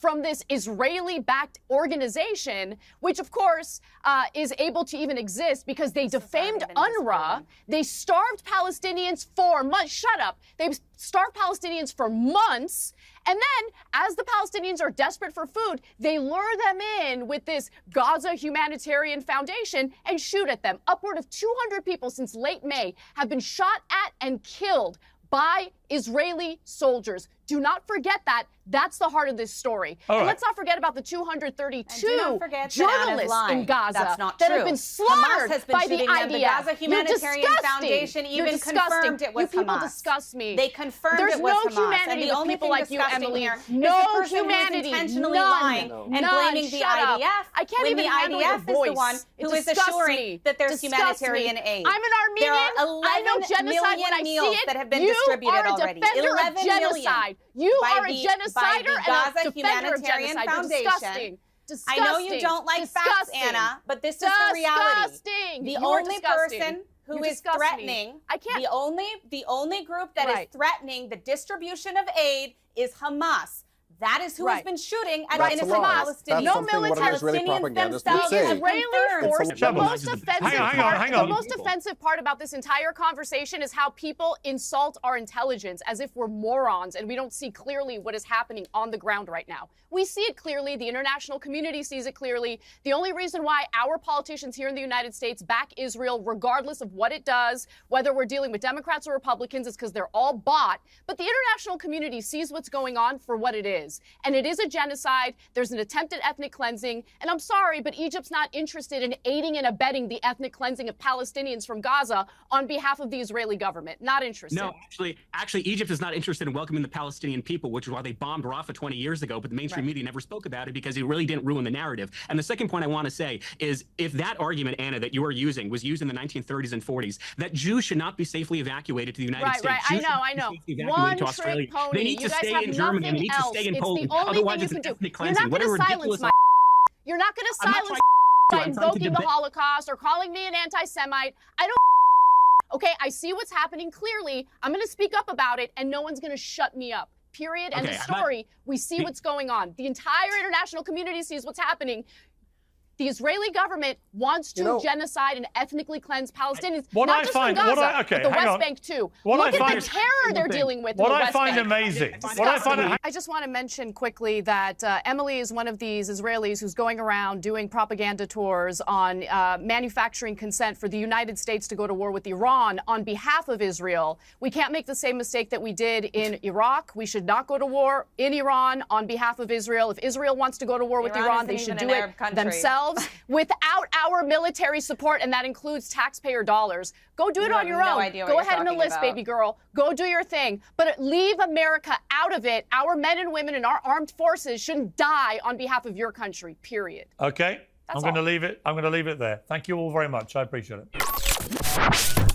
from this Israeli-backed organization, which, of course, is able to even exist because they defamed UNRWA. They starved Palestinians for months. Shut up. They've starved Palestinians for months. And then, as the Palestinians are desperate for food, they lure them in with this Gaza Humanitarian Foundation and shoot at them. Upward of 200 people since late May have been shot at and killed by Israeli soldiers. Do not forget that. That's the heart of this story. And let's not forget about the 232 journalists in Gaza that have been slaughtered by the IDF. The Gaza Humanitarian Foundation even confirmed it was Hamas. You people disgust me. They confirmed it was Hamas. There's no humanity with people like you, Emily. No humanity. Intentionally lying and blaming the IDF. I can't even handle your voice. The IDF is the one who is assuring that there's humanitarian aid. I'm an Armenian. There are 11 million meals that have been distributed already. 11 million. You are a genocider and a defender of genocide. Foundation. Disgusting. I know you don't like facts, Anna, but this is the reality. The only person who is threatening, the only group that is threatening the distribution of aid is Hamas. That is who has been shooting at innocent Palestinians. No military themselves. Israeli force. The most Hang on. offensive part about this entire conversation is how people insult our intelligence as if we're morons and we don't see clearly what is happening on the ground right now. We see it clearly. The international community sees it clearly. The only reason why our politicians here in the United States back Israel, regardless of what it does, whether we're dealing with Democrats or Republicans, is because they're all bought. But the international community sees what's going on for what it is. And it is a genocide. There's an attempted ethnic cleansing. And I'm sorry, but Egypt's not interested in aiding and abetting the ethnic cleansing of Palestinians from Gaza on behalf of the Israeli government. Not interested. No, actually, Egypt is not interested in welcoming the Palestinian people, which is why they bombed Rafah 20 years ago. But the mainstream media never spoke about it because it really didn't ruin the narrative. And the second point I want to say is if that argument, Anna, that you are using was used in the 1930s and 40s, that Jews should not be safely evacuated to the United States. Right, I know. One trick pony. They need to stay in Germany. They need to stay in Poland. The only Otherwise, thing it's you can ethnic do. cleansing. You're not going to silence my You're not going to silence by invoking the Holocaust or calling me an anti-Semite. I don't Okay, I see what's happening clearly. I'm going to speak up about it, and no one's going to shut me up. Period. End of story. We see what's going on. The entire international community sees what's happening. The Israeli government wants to genocide and ethnically cleanse Palestinians, not just from Gaza, but the West Bank too. Look at the terror they're dealing with in the West Bank. I just want to mention quickly that Emily is one of these Israelis who's going around doing propaganda tours on manufacturing consent for the United States to go to war with Iran on behalf of Israel. We can't make the same mistake that we did in Iraq. We should not go to war in Iran on behalf of Israel. If Israel wants to go to war with Iran, they should do it themselves. Without our military support, and that includes taxpayer dollars. Go do it on your own. Go ahead and enlist, baby girl. Go do your thing. But leave America out of it. Our men and women in our armed forces shouldn't die on behalf of your country, period. Okay. I'm going to leave it there. Thank you all very much. I appreciate it.